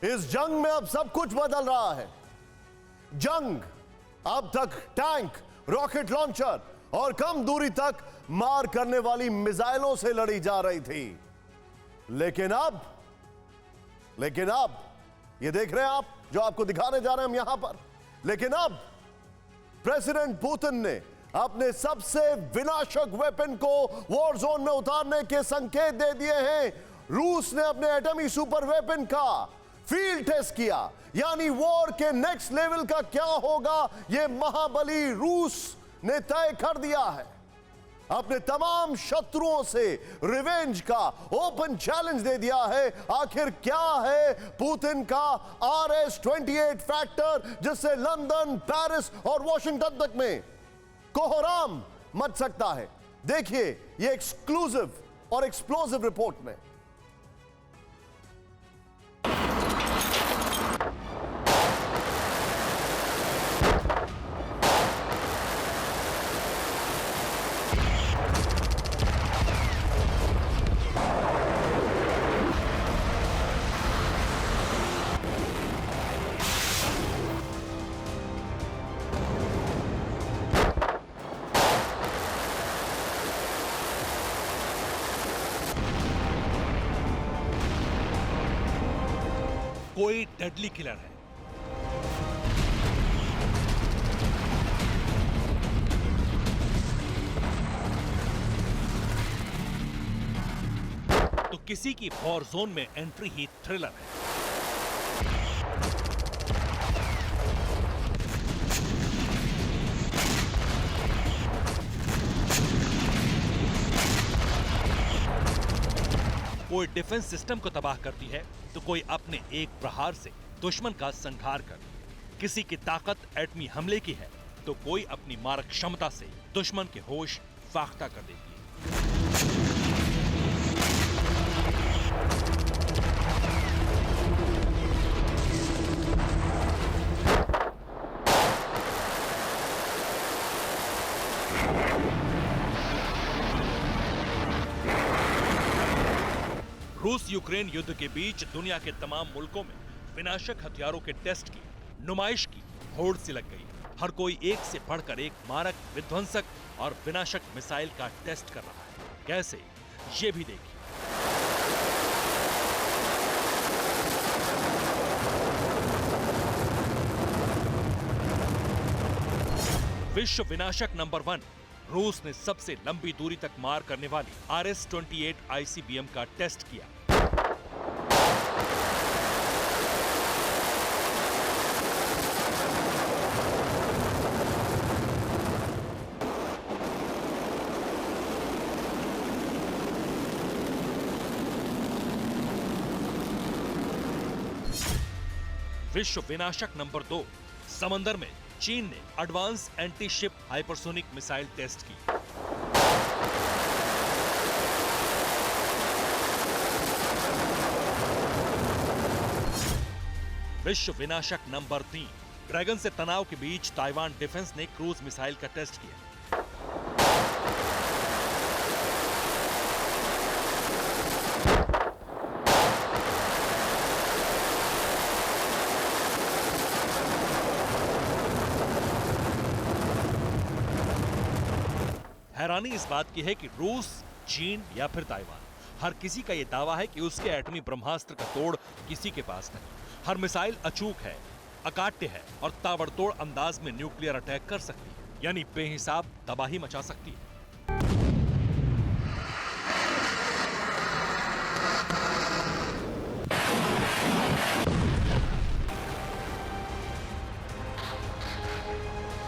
इस जंग में अब सब कुछ बदल रहा है। जंग अब तक टैंक, रॉकेट लॉन्चर और कम दूरी तक मार करने वाली मिसाइलों से लड़ी जा रही थी, लेकिन अब ये देख रहे हैं आप, जो आपको दिखाने जा रहे हैं हम यहां पर। लेकिन अब प्रेसिडेंट पुतिन ने अपने सबसे विनाशक वेपन को वॉर जोन में उतारने के संकेत दे दिए हैं। रूस ने अपने एटमी सुपर वेपन का फील्ड टेस्ट किया, यानी वॉर के नेक्स्ट लेवल का क्या होगा यह महाबली रूस ने तय कर दिया है। अपने तमाम शत्रुओं से रिवेंज का ओपन चैलेंज दे दिया है। आखिर क्या है पुतिन का RS-28 फैक्टर, जिससे लंदन, पेरिस और वॉशिंगटन तक में कोहराम मच सकता है। देखिए ये एक्सक्लूसिव और एक्सप्लोसिव रिपोर्ट में। कोई डेडली किलर है। तो किसी की वॉर जोन में एंट्री ही थ्रिलर है। कोई डिफेंस सिस्टम को तबाह करती है, तो कोई अपने एक प्रहार से दुश्मन का संहार कर। किसी की ताकत एटमी हमले की है, तो कोई अपनी मारक क्षमता से दुश्मन के होश फाख्ता कर देती है। रूस यूक्रेन युद्ध के बीच दुनिया के तमाम मुल्कों में विनाशक हथियारों के टेस्ट की, नुमाइश की होड़ सी लग गई। हर कोई एक से बढ़कर एक मारक, विध्वंसक और विनाशक मिसाइल का टेस्ट कर रहा है। कैसे, ये भी देखिए। विश्व विनाशक नंबर 1, रूस ने सबसे लंबी दूरी तक मार करने वाली RS-28 ICBM का टेस्ट किया। विश्व विनाशक नंबर 2, समंदर में चीन ने advance anti ship hypersonic missile test की। विश्व विनाशक नंबर 3, ड्रैगन से तनाव के बीच ताइवान डिफेंस ने क्रूज मिसाइल का टेस्ट किया। हैरानी इस बात की है कि रूस, चीन या फिर ताइवान, हर किसी का यह दावा है कि उसके एटमी ब्रह्मास्त्र का तोड़ किसी के पास नहीं। हर मिसाइल अचूक है, अकाट्य है और ताबड़तोड़ अंदाज में न्यूक्लियर अटैक कर सकती है, यानी बेहिसाब तबाही मचा सकती है।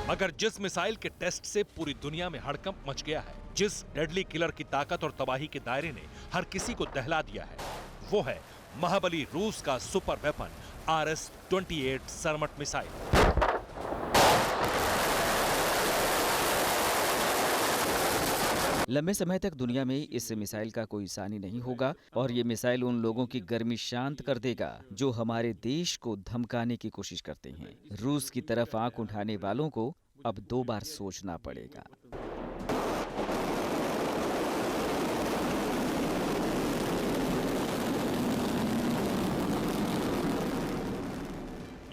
मगर जिस मिसाइल के टेस्ट से पूरी दुनिया में हड़कंप मच गया है, जिस डेडली किलर की ताकत और तबाही के दायरे ने हर किसी को दहला दिया है, वो है महाबली रूस का सुपर वेपन RS-28 सरमट मिसाइल। लंबे समय तक दुनिया में इस मिसाइल का कोई सानी नहीं होगा और ये मिसाइल उन लोगों की गर्मी शांत कर देगा जो हमारे देश को धमकाने की कोशिश करते हैं। रूस की तरफ आंख उठाने वालों को अब 2 बार सोचना पड़ेगा।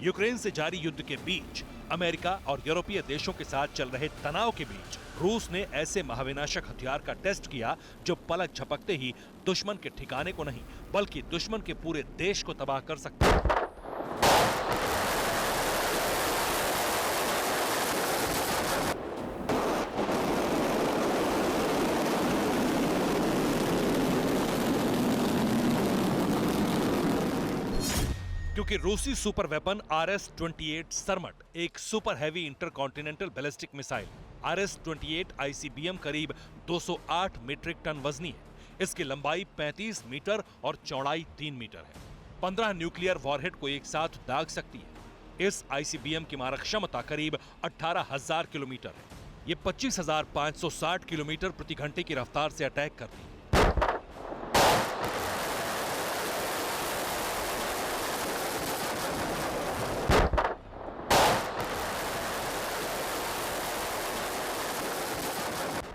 यूक्रेन से जारी युद्ध के बीच अमेरिका और यूरोपीय देशों के साथ चल रहे तनाव के बीच रूस ने ऐसे महाविनाशक हथियार का टेस्ट किया जो पलक झपकते ही दुश्मन के ठिकाने को नहीं बल्कि दुश्मन के पूरे देश को तबाह कर सकता है। क्योंकि रूसी सुपर वेपन RS-28 सरमट एक super heavy intercontinental ballistic missile RS-28 ICBM करीब 208 मीट्रिक टन वजनी है। इसकी लंबाई 35 मीटर और चौड़ाई 3 मीटर है। 15 न्यूक्लियर वॉरहेड को एक साथ दाग सकती है। इस ICBM की मारक क्षमता करीब 18,000 किलोमीटर है। ये 25,560 किलोमीटर प्रति घंटे की रफ्तार से अटैक करती है।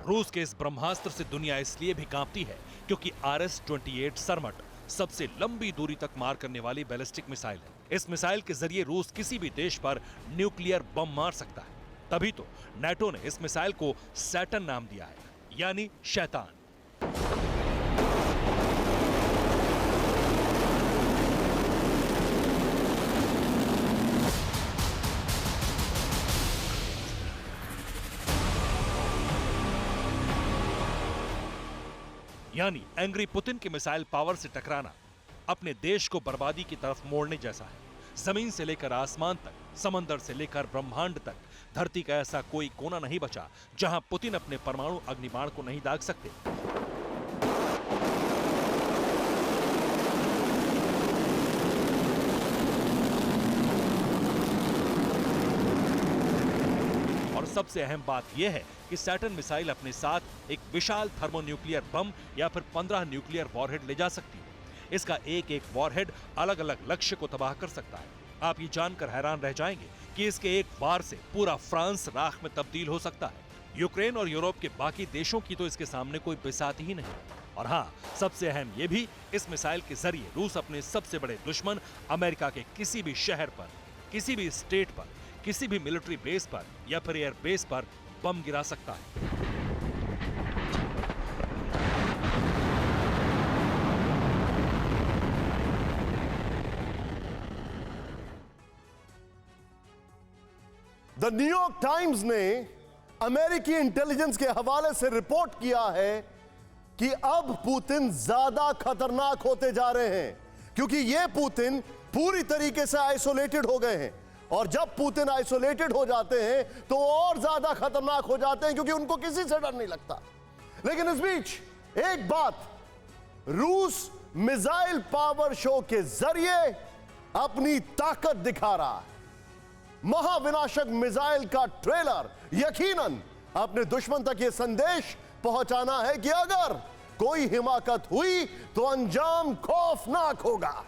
रूस के इस ब्रह्मास्त्र से दुनिया इसलिए भी कांपती है क्योंकि RS-28 सरमट सबसे लंबी दूरी तक मार करने वाली बैलिस्टिक मिसाइल है। इस मिसाइल के जरिए रूस किसी भी देश पर न्यूक्लियर बम मार सकता है। तभी तो नाटो ने इस मिसाइल को सैटर्न नाम दिया है, यानी शैतान। यानी एंग्री पुतिन के मिसाइल पावर से टकराना अपने देश को बर्बादी की तरफ मोड़ने जैसा है। जमीन से लेकर आसमान तक, समंदर से लेकर ब्रह्मांड तक, धरती का ऐसा कोई कोना नहीं बचा जहां पुतिन अपने परमाणु अग्निबाण को नहीं दाग सकते। सबसे अहम बात यह है कि सैटर्न मिसाइल अपने साथ एक विशाल थर्मोन्यूक्लियर बम या फिर 15 न्यूक्लियर वॉरहेड ले जा सकती है। इसका एक एक वॉरहेड अलग अलग लक्ष्य को तबाह कर सकता है। आप ये जानकर हैरान रह जाएंगे कि इसके एक वार से पूरा फ्रांस राख में तब्दील हो सकता है। यूक्रेन और यूरोप के बाकी देशों की तो इसके सामने कोई बिसात ही नहीं। और हाँ, सबसे अहम यह भी, इस मिसाइल के जरिए रूस अपने सबसे बड़े दुश्मन अमेरिका के किसी भी शहर पर, किसी भी स्टेट पर, किसी भी मिलिट्री बेस पर या फिर एयर बेस पर बम गिरा सकता है। द न्यूयॉर्क टाइम्स ने अमेरिकी इंटेलिजेंस के हवाले से रिपोर्ट किया है कि अब पुतिन ज्यादा खतरनाक होते जा रहे हैं, क्योंकि ये पुतिन पूरी तरीके से आइसोलेटेड हो गए हैं। और जब पुतिन आइसोलेटेड हो जाते हैं तो और ज्यादा खतरनाक हो जाते हैं, क्योंकि उनको किसी से डर नहीं लगता। लेकिन इस बीच एक बात, रूस मिसाइल पावर शो के जरिए अपनी ताकत दिखा रहा है। महाविनाशक मिसाइल का ट्रेलर यकीनन अपने दुश्मन तक यह संदेश पहुंचाना है कि अगर कोई हिमाकत हुई तो अंजाम खौफनाक होगा।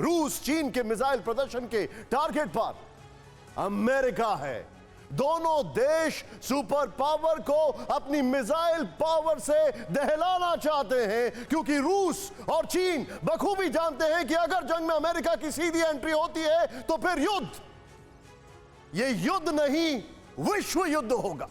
रूस चीन के मिसाइल प्रदर्शन के टारगेट पर अमेरिका है। दोनों देश सुपर पावर को अपनी मिसाइल पावर से दहलाना चाहते हैं, क्योंकि रूस और चीन बखूबी जानते हैं कि अगर जंग में अमेरिका की सीधी एंट्री होती है तो फिर युद्ध, ये युद्ध नहीं विश्व युद्ध होगा।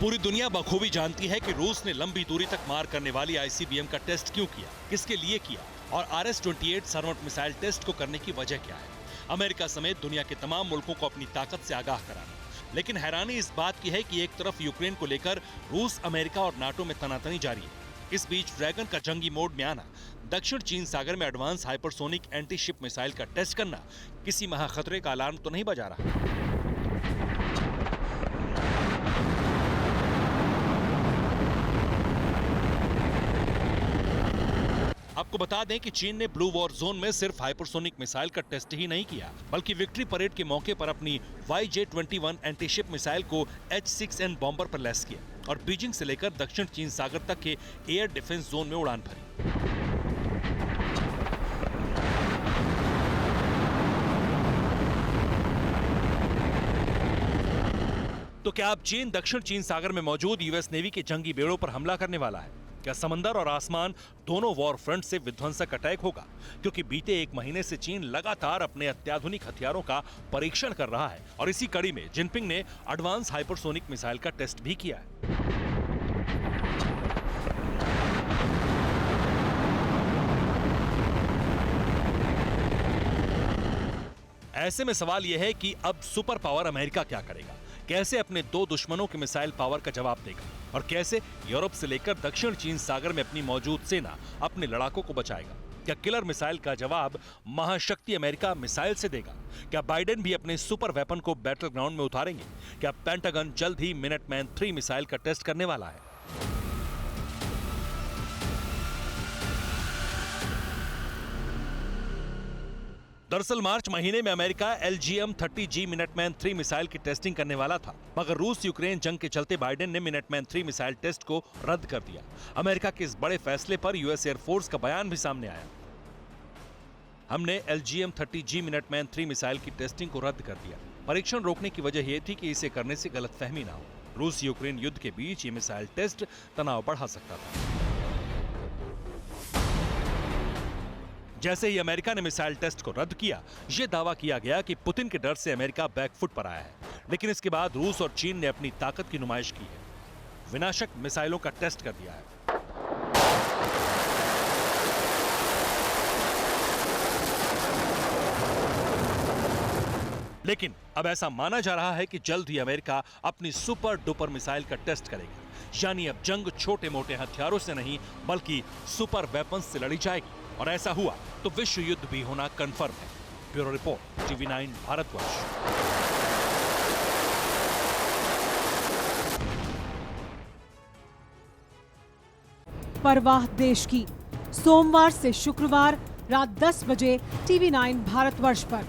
पूरी दुनिया बखूबी जानती है कि रूस ने लंबी दूरी तक मार करने वाली ICBM का टेस्ट क्यों किया, किसके लिए किया और RS-28 सरमट मिसाइल टेस्ट को करने की वजह क्या है। अमेरिका समेत दुनिया के तमाम मुल्कों को अपनी ताकत से आगाह कराना। लेकिन हैरानी इस बात की है कि एक तरफ यूक्रेन को लेकर रूस, अमेरिका और नाटो में तनातनी जारी है। इस बीच ड्रैगन का जंगी मोड में आना, दक्षिण चीन सागर में advance hypersonic anti ship missile का टेस्ट करना किसी महाखतरे का अलार्म तो नहीं बजा रहा। आपको बता दें कि चीन ने ब्लू वॉर जोन में सिर्फ हाइपरसोनिक मिसाइल का टेस्ट ही नहीं किया, बल्कि विक्ट्री परेड के मौके पर अपनी YJ-21 एंटीशिप मिसाइल को H-6N बॉम्बर पर लैस किया और बीजिंग से लेकर दक्षिण चीन सागर तक के एयर डिफेंस जोन में उड़ान भरी। तो क्या अब चीन दक्षिण चीन सागर में मौजूद US नेवी के जंगी बेड़ों पर हमला करने वाला है? क्या समंदर और आसमान दोनों वॉर फ्रंट से विध्वंसक अटैक होगा? क्योंकि बीते एक महीने से चीन लगातार अपने अत्याधुनिक हथियारों का परीक्षण कर रहा है और इसी कड़ी में जिनपिंग ने एडवांस हाइपरसोनिक मिसाइल का टेस्ट भी किया है। ऐसे में सवाल यह है कि अब सुपर पावर अमेरिका क्या करेगा, कैसे अपने दो दुश्मनों के मिसाइल पावर का जवाब देगा और कैसे यूरोप से लेकर दक्षिण चीन सागर में अपनी मौजूद सेना अपने लड़ाकों को बचाएगा। क्या किलर मिसाइल का जवाब महाशक्ति अमेरिका मिसाइल से देगा? क्या बाइडेन भी अपने सुपर वेपन को बैटल ग्राउंड में उतारेंगे? क्या पेंटागन जल्द ही मिनटमैन 3 मिसाइल का टेस्ट करने वाला है? दरअसल मार्च महीने में अमेरिका LGM-30G मिनटमैन 3 मिसाइल की टेस्टिंग करने वाला था, मगर रूस यूक्रेन जंग के चलते बाइडेन ने मिनटमैन 3 मिसाइल टेस्ट को रद्द कर दिया। अमेरिका के इस बड़े फैसले पर यूएस एयरफोर्स का बयान भी सामने आया। हमने LGM-30G मिनटमैन 3 मिसाइल की टेस्टिंग को रद्द कर दिया। परीक्षण रोकने की वजह यह थी कि इसे करने से गलतफहमी ना हो। रूस यूक्रेन युद्ध के बीच ये मिसाइल टेस्ट तनाव बढ़ा सकता था। जैसे ही अमेरिका ने मिसाइल टेस्ट को रद्द किया, यह दावा किया गया कि पुतिन के डर से अमेरिका बैकफुट पर आया है। लेकिन इसके बाद रूस और चीन ने अपनी ताकत की नुमाइश की है, विनाशक मिसाइलों का टेस्ट कर दिया है। लेकिन अब ऐसा माना जा रहा है कि जल्द ही अमेरिका अपनी सुपर डुपर मिसाइल का टेस्ट करेगा, यानी अब जंग छोटे मोटे हथियारों से नहीं बल्कि सुपर वेपन्स से लड़ी जाएगी। और ऐसा हुआ तो विश्व युद्ध भी होना कंफर्म है। Bureau report, TV9 Bharatvarsh. परवाह देश की, सोमवार से शुक्रवार रात 10 बजे TV9 भारतवर्ष पर।